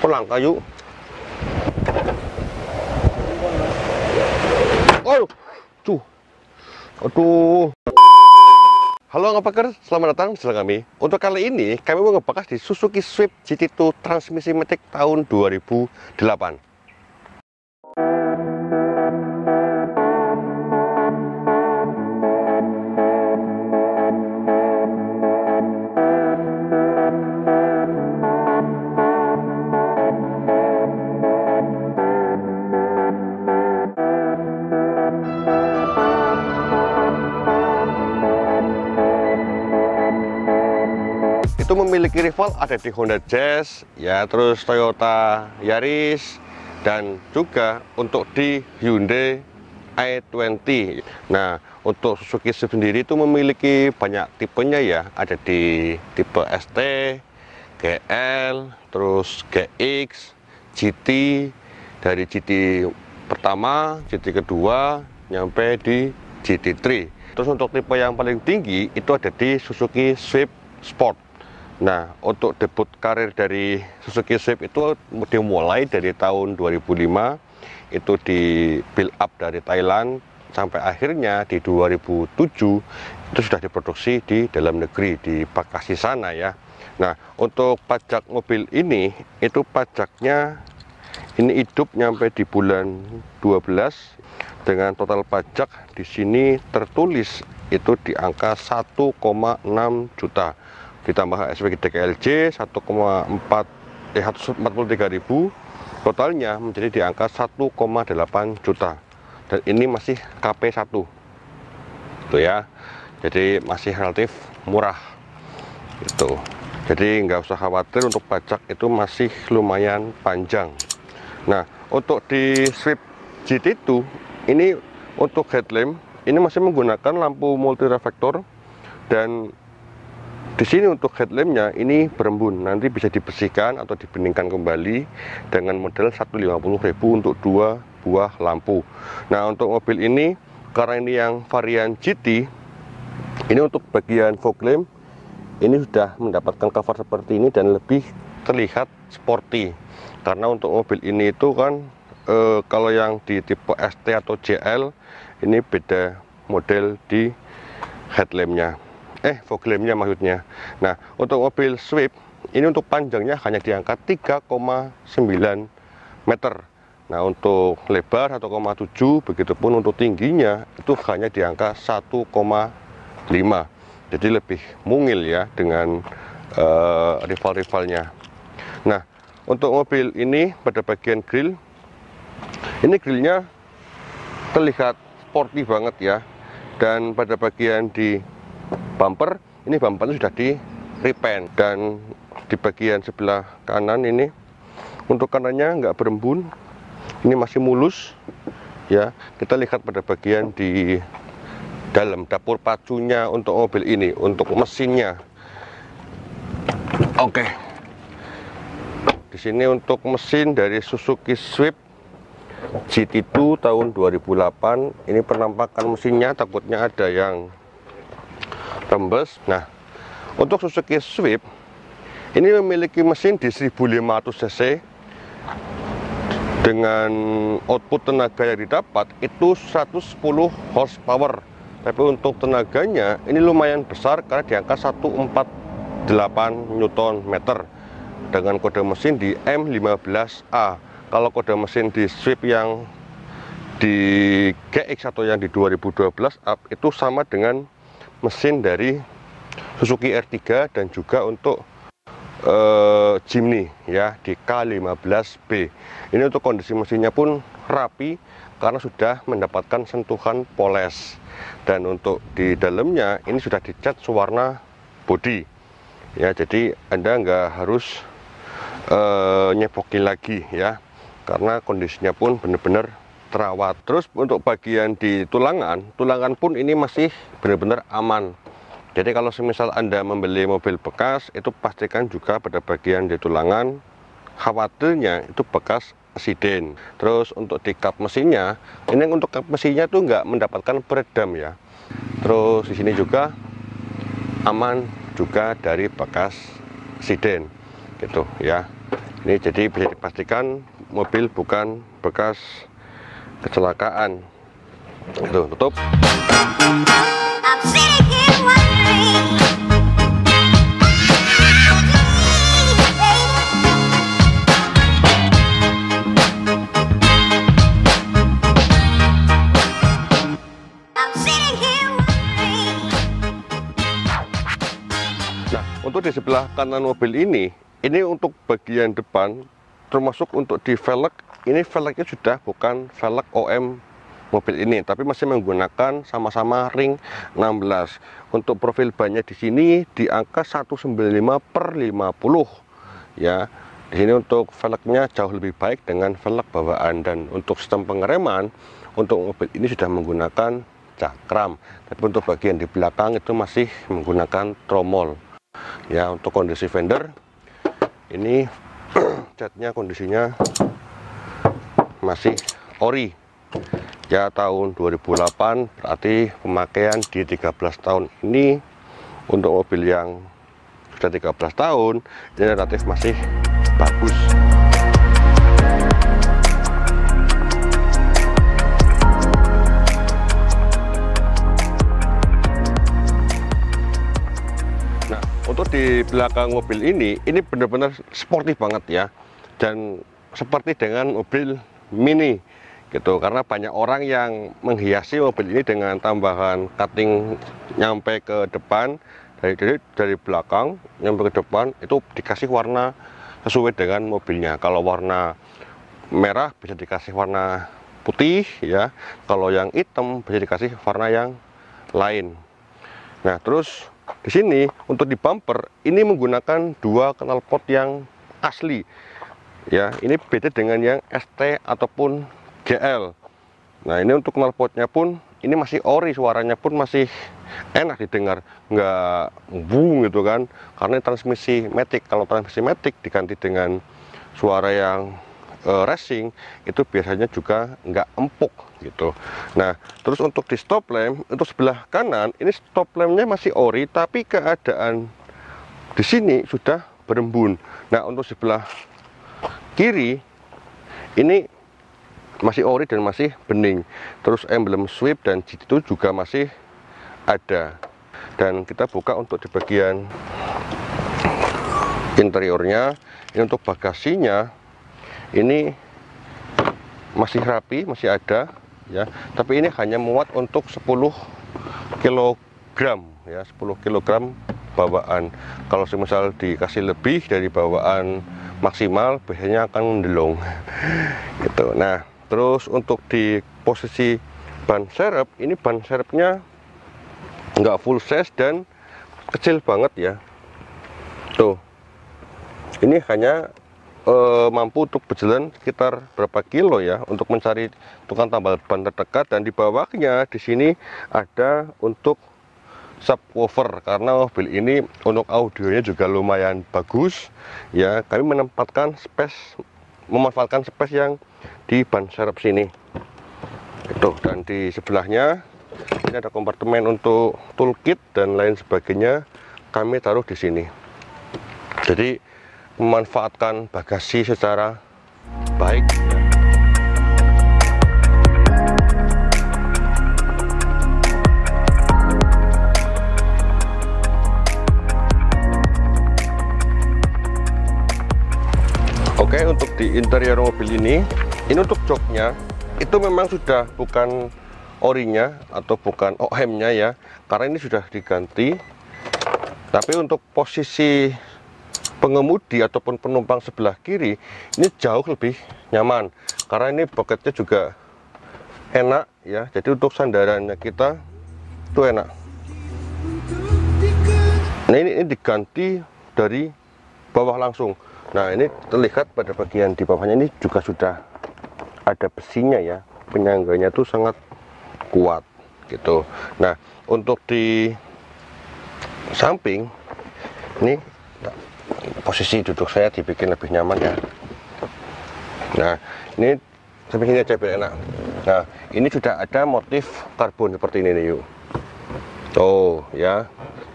Pulang kayu. Oh, tuh. Aduh. Halo ngapaker, selamat datang di channel kami. Untuk kali ini, kami mau ngebahas di Suzuki Swift GT2 transmisi matic tahun 2008. Itu memiliki rival ada di Honda Jazz, ya, terus Toyota Yaris, dan juga untuk di Hyundai i20. Nah, untuk Suzuki Swift sendiri itu memiliki banyak tipenya ya, ada di tipe ST, GL, terus GX, GT, dari GT pertama, GT kedua, nyampe di GT3. Terus untuk tipe yang paling tinggi itu ada di Suzuki Swift Sport. Nah, untuk debut karir dari Suzuki Swift itu dimulai dari tahun 2005, itu di build up dari Thailand, sampai akhirnya di 2007 itu sudah diproduksi di dalam negeri, di Bekasi sana ya. Nah, untuk pajak mobil ini, itu pajaknya ini hidup nyampe di bulan 12, dengan total pajak di sini tertulis itu di angka 1,6 juta. Ditambah SPG DKLJ 143.000, totalnya menjadi di angka 1,8 juta. Dan ini masih KP1 itu ya, jadi masih relatif murah itu. Jadi nggak usah khawatir, untuk pajak itu masih lumayan panjang. Nah, untuk di Swift GT2 ini, untuk headlamp ini masih menggunakan lampu multi reflektor, dan di sini untuk headlampnya ini berembun, nanti bisa dibersihkan atau dibeningkan kembali dengan modal 150.000 untuk 2 buah lampu. Nah, untuk mobil ini, karena ini yang varian GT, ini untuk bagian fog lamp ini sudah mendapatkan cover seperti ini dan lebih terlihat sporty. Karena untuk mobil ini itu kan kalau yang di tipe ST atau JL ini beda model di headlampnya. Fog lampnya maksudnya. Nah, untuk mobil Swift ini untuk panjangnya hanya di angka 3,9 meter. Nah, untuk lebar 1,7, begitupun untuk tingginya itu hanya di angka 1,5. Jadi lebih mungil ya dengan rival-rivalnya. Nah, untuk mobil ini pada bagian grill, ini grillnya terlihat sporty banget ya. Dan pada bagian di bumper, ini bumpernya sudah di repaint, dan di bagian sebelah kanan ini, untuk kanannya nggak berembun, ini masih mulus ya. Kita lihat pada bagian di dalam dapur pacunya untuk mobil ini, untuk mesinnya. Oke. Di sini untuk mesin dari Suzuki Swift GT2 tahun 2008, ini penampakan mesinnya takutnya ada yang rembes. Nah, untuk Suzuki Swift ini memiliki mesin di 1500 cc dengan output tenaga yang didapat itu 110 horsepower. Tapi untuk tenaganya ini lumayan besar karena di angka 148 Nm dengan kode mesin di M15A. Kalau kode mesin di Swift yang di GX atau yang di 2012 up itu sama dengan mesin dari Suzuki R3 dan juga untuk Jimny ya di K15B. Ini untuk kondisi mesinnya pun rapi karena sudah mendapatkan sentuhan poles, dan untuk di dalamnya ini sudah dicat sewarna body ya, jadi Anda nggak harus nyepokin lagi ya, karena kondisinya pun benar-benar terawat. Terus untuk bagian di tulangan pun ini masih benar-benar aman. Jadi kalau semisal Anda membeli mobil bekas, itu pastikan juga pada bagian di tulangan khawatirnya itu bekas eksiden. Terus untuk di kap mesinnya, ini untuk kap mesinnya tuh nggak mendapatkan peredam ya. Terus di sini juga aman juga dari bekas eksiden gitu ya. Ini jadi bisa dipastikan mobil bukan bekas kecelakaan. Itu tutup. Nah, untuk di sebelah kanan mobil ini untuk bagian depan, termasuk untuk di velg, ini velgnya sudah bukan velg OM mobil ini, tapi masih menggunakan sama-sama ring 16. Untuk profil bannya di sini di angka 195/50 ya. Di sini untuk velgnya jauh lebih baik dengan velg bawaan, dan untuk sistem pengereman untuk mobil ini sudah menggunakan cakram, tapi untuk bagian di belakang itu masih menggunakan tromol. Ya, untuk kondisi fender ini catnya kondisinya masih ori ya, tahun 2008, berarti pemakaian di 13 tahun ini. Untuk mobil yang sudah 13 tahun ini relatif masih bagus. Untuk di belakang mobil ini benar-benar sporty banget ya, dan seperti dengan mobil mini gitu, karena banyak orang yang menghiasi mobil ini dengan tambahan cutting nyampe ke depan, dari belakang nyampe ke depan itu dikasih warna sesuai dengan mobilnya. Kalau warna merah bisa dikasih warna putih ya, kalau yang hitam bisa dikasih warna yang lain. Nah, terus di sini untuk di bumper ini menggunakan dua knalpot yang asli ya. Ini beda dengan yang ST ataupun GL. Nah, ini untuk knalpotnya pun ini masih ori, suaranya pun masih enak didengar, nggak bung gitu kan, karena transmisi matic. Kalau transmisi matic diganti dengan suara yang racing itu biasanya juga nggak empuk gitu. Nah, terus untuk di stop lamp untuk sebelah kanan ini stop lampnya masih ori, tapi keadaan di sini sudah berembun. Nah, untuk sebelah kiri ini masih ori dan masih bening. Terus emblem sweep dan JIT itu juga masih ada. Dan kita buka untuk di bagian interiornya. Ini untuk bagasinya ini masih rapi, masih ada ya, tapi ini hanya muat untuk 10 kg ya, 10 kg bawaan. Kalau misal dikasih lebih dari bawaan maksimal biasanya akan mendelung gitu. Nah, terus untuk di posisi ban serep, ini ban serepnya nggak full size dan kecil banget ya. Tuh, ini hanya mampu untuk berjalan sekitar berapa kilo ya, untuk mencari tukang tambal ban terdekat. Dan di bawahnya di sini ada untuk subwoofer, karena mobil ini untuk audionya juga lumayan bagus ya. Kami memanfaatkan space yang di ban serep sini itu. Dan di sebelahnya ini ada kompartemen untuk toolkit dan lain sebagainya, kami taruh di sini. Jadi memanfaatkan bagasi secara baik. Oke, untuk di interior mobil ini untuk joknya itu memang sudah bukan orinya atau bukan OM-nya ya, karena ini sudah diganti. Tapi untuk posisi pengemudi ataupun penumpang sebelah kiri ini jauh lebih nyaman, karena ini boketnya juga enak ya. Jadi untuk sandarannya kita itu enak. Nah, ini diganti dari bawah langsung. Nah, ini terlihat pada bagian di bawahnya ini juga sudah ada besinya ya, penyangganya tuh sangat kuat gitu. Nah, untuk di samping ini posisi duduk saya dibikin lebih nyaman ya. Nah, ini sampai sini aja biar enak. Nah, ini sudah ada motif karbon seperti ini nih yuk. Tuh ya,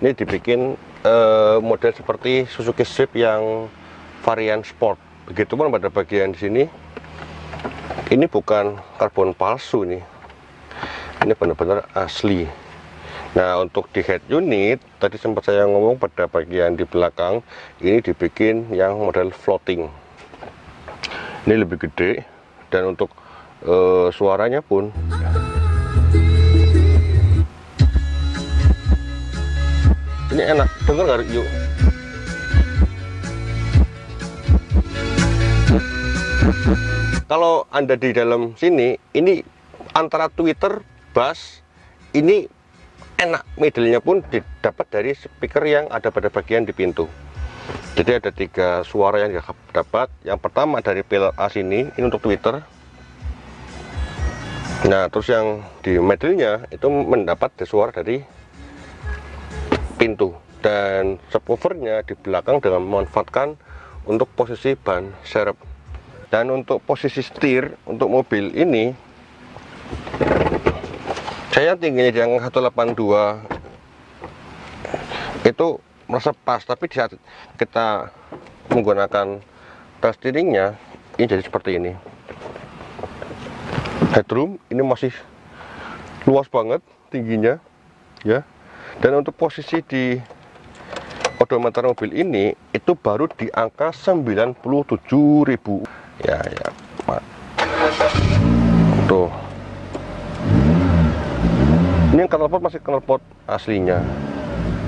ini dibikin model seperti Suzuki Swift yang varian sport Begitupun pada bagian di sini, ini bukan karbon palsu nih, ini benar-benar asli. Nah, untuk di head unit tadi sempat saya ngomong pada bagian di belakang ini dibikin yang model floating. Ini lebih gede dan untuk suaranya pun ini enak, dengar nggak yuk? Kalau Anda di dalam sini, ini antara tweeter, bass, ini enak, middle-nya pun didapat dari speaker yang ada pada bagian di pintu. Jadi ada 3 suara yang dapat. Yang pertama dari pilar A sini, ini untuk tweeter. Nah, terus yang di middle-nya itu mendapat suara dari pintu. Dan subwoofernya di belakang dengan memanfaatkan untuk posisi ban serep. Dan untuk posisi setir untuk mobil ini, saya tingginya di angka 182 itu merasa pas, tapi di saat kita menggunakan touch steeringnya ini jadi seperti ini. Headroom ini masih luas banget tingginya ya. Dan untuk posisi di odometer mobil ini itu baru di angka 97.000 ya. Tuh, ini knalpot masih knalpot aslinya,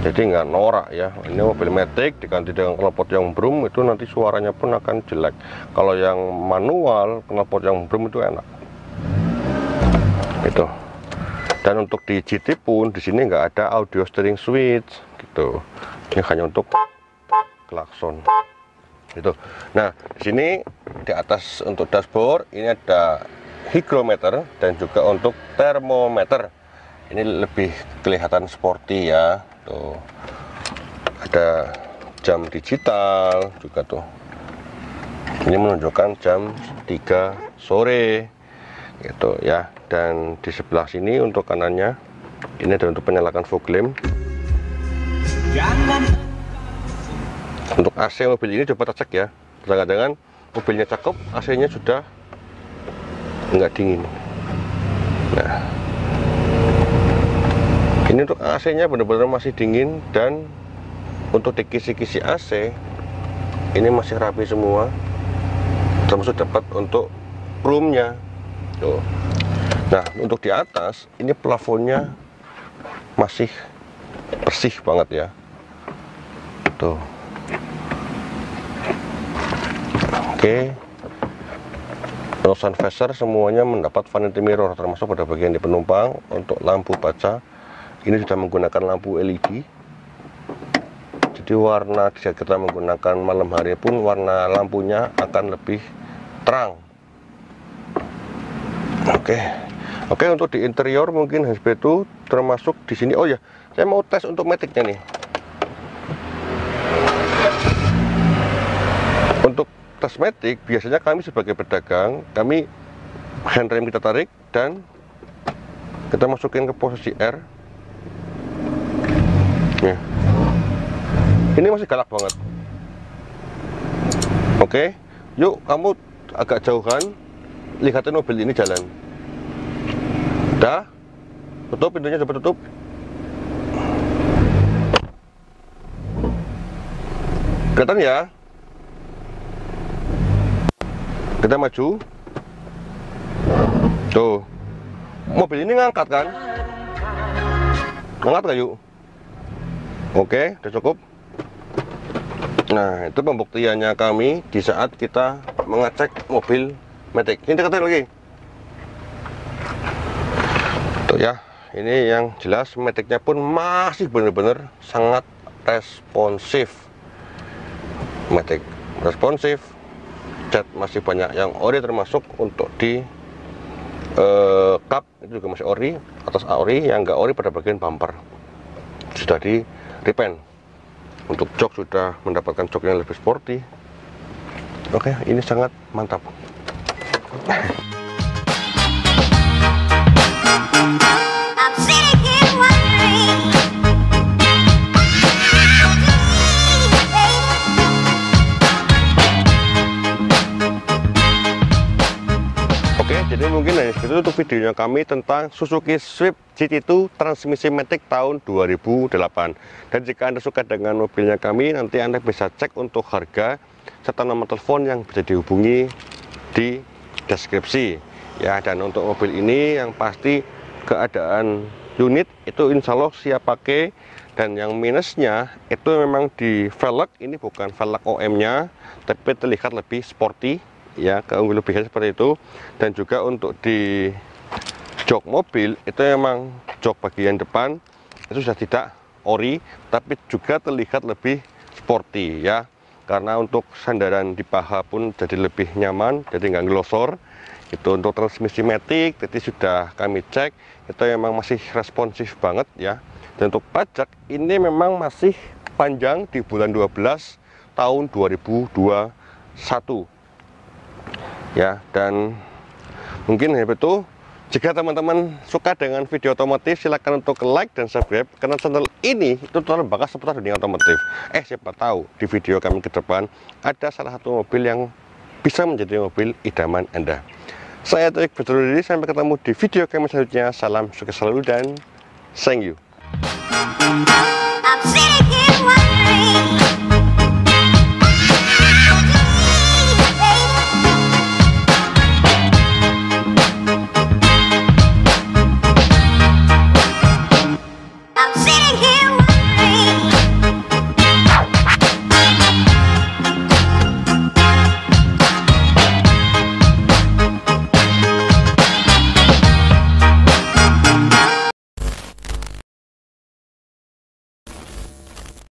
jadi nggak norak ya. Ini mobil matic diganti dengan knalpot yang brum, itu nanti suaranya pun akan jelek. Kalau yang manual knalpot yang brum itu enak itu. Dan untuk di GT pun di sini nggak ada audio steering switch gitu, ini hanya untuk klakson gitu. Nah, di sini di atas untuk dashboard ini ada hygrometer dan juga untuk termometer. Ini lebih kelihatan sporty ya. Tuh, ada jam digital juga tuh. Ini menunjukkan jam 3 sore gitu ya. Dan di sebelah sini untuk kanannya ini ada untuk penyalakan fog lamp. Untuk AC mobil ini coba kita cek ya. Jangan-jangan mobilnya cakep, AC-nya sudah nggak dingin. Nah, ini untuk AC-nya benar-benar masih dingin, dan untuk di kisi-kisi AC ini masih rapi semua, termasuk dapat untuk roomnya. Tuh. Nah, untuk di atas ini plafonnya masih bersih banget ya. Tuh. Oke. Sun visor semuanya mendapat vanity mirror, termasuk pada bagian di penumpang. Untuk lampu baca ini sudah menggunakan lampu LED, jadi warna jika kita menggunakan malam hari pun warna lampunya akan lebih terang. Oke, untuk di interior mungkin HSP2 termasuk di sini. Oh ya, saya mau tes untuk matic-nya nih. Untuk tes matic biasanya kami sebagai pedagang, kami handrem kita tarik dan kita masukin ke posisi R. Ya. Ini masih galak banget. Oke, yuk kamu agak jauhan, lihatin mobil ini jalan. Dah, tutup pintunya, coba tutup. Kelihatan ya? Kita maju. Tuh, mobil ini ngangkat kan? Ngangkat gak yuk? Oke, udah cukup. Nah, itu pembuktiannya kami di saat kita mengecek mobil matic. Ini deketin lagi. Tuh ya, ini yang jelas matic-nya pun masih benar-benar sangat responsif. Matic responsif, cat masih banyak yang ori, termasuk untuk di kap itu juga masih ori, atas ori, yang enggak ori pada bagian bumper sudah di repaint. Untuk jok sudah mendapatkan jok yang lebih sporty. Oke, ini sangat mantap. jadi mungkin hanya segitu untuk videonya kami tentang Suzuki Swift GT2 transmisi matic tahun 2008. Dan jika Anda suka dengan mobilnya kami, nanti Anda bisa cek untuk harga serta nomor telepon yang bisa dihubungi di deskripsi ya. Dan untuk mobil ini yang pasti keadaan unit itu insya Allah siap pakai. Dan yang minusnya itu memang di velg, ini bukan velg OM nya tapi terlihat lebih sporty ya, kelebihan seperti itu. Dan juga untuk di jok mobil itu memang jok bagian depan itu sudah tidak ori tapi juga terlihat lebih sporty ya, karena untuk sandaran di paha pun jadi lebih nyaman, jadi nggak ngelosor. Itu untuk transmisi matic, jadi sudah kami cek itu memang masih responsif banget ya. Dan untuk pajak ini memang masih panjang di bulan 12 tahun 2021 ya. Dan mungkin itu, jika teman-teman suka dengan video otomotif, silahkan untuk like dan subscribe, karena channel ini itu terbahas seputar dunia otomotif. Siapa tahu di video kami ke depan ada salah satu mobil yang bisa menjadi mobil idaman Anda. Saya Taufik Badrudin, sampai ketemu di video kami selanjutnya. Salam sukses selalu dan thank you.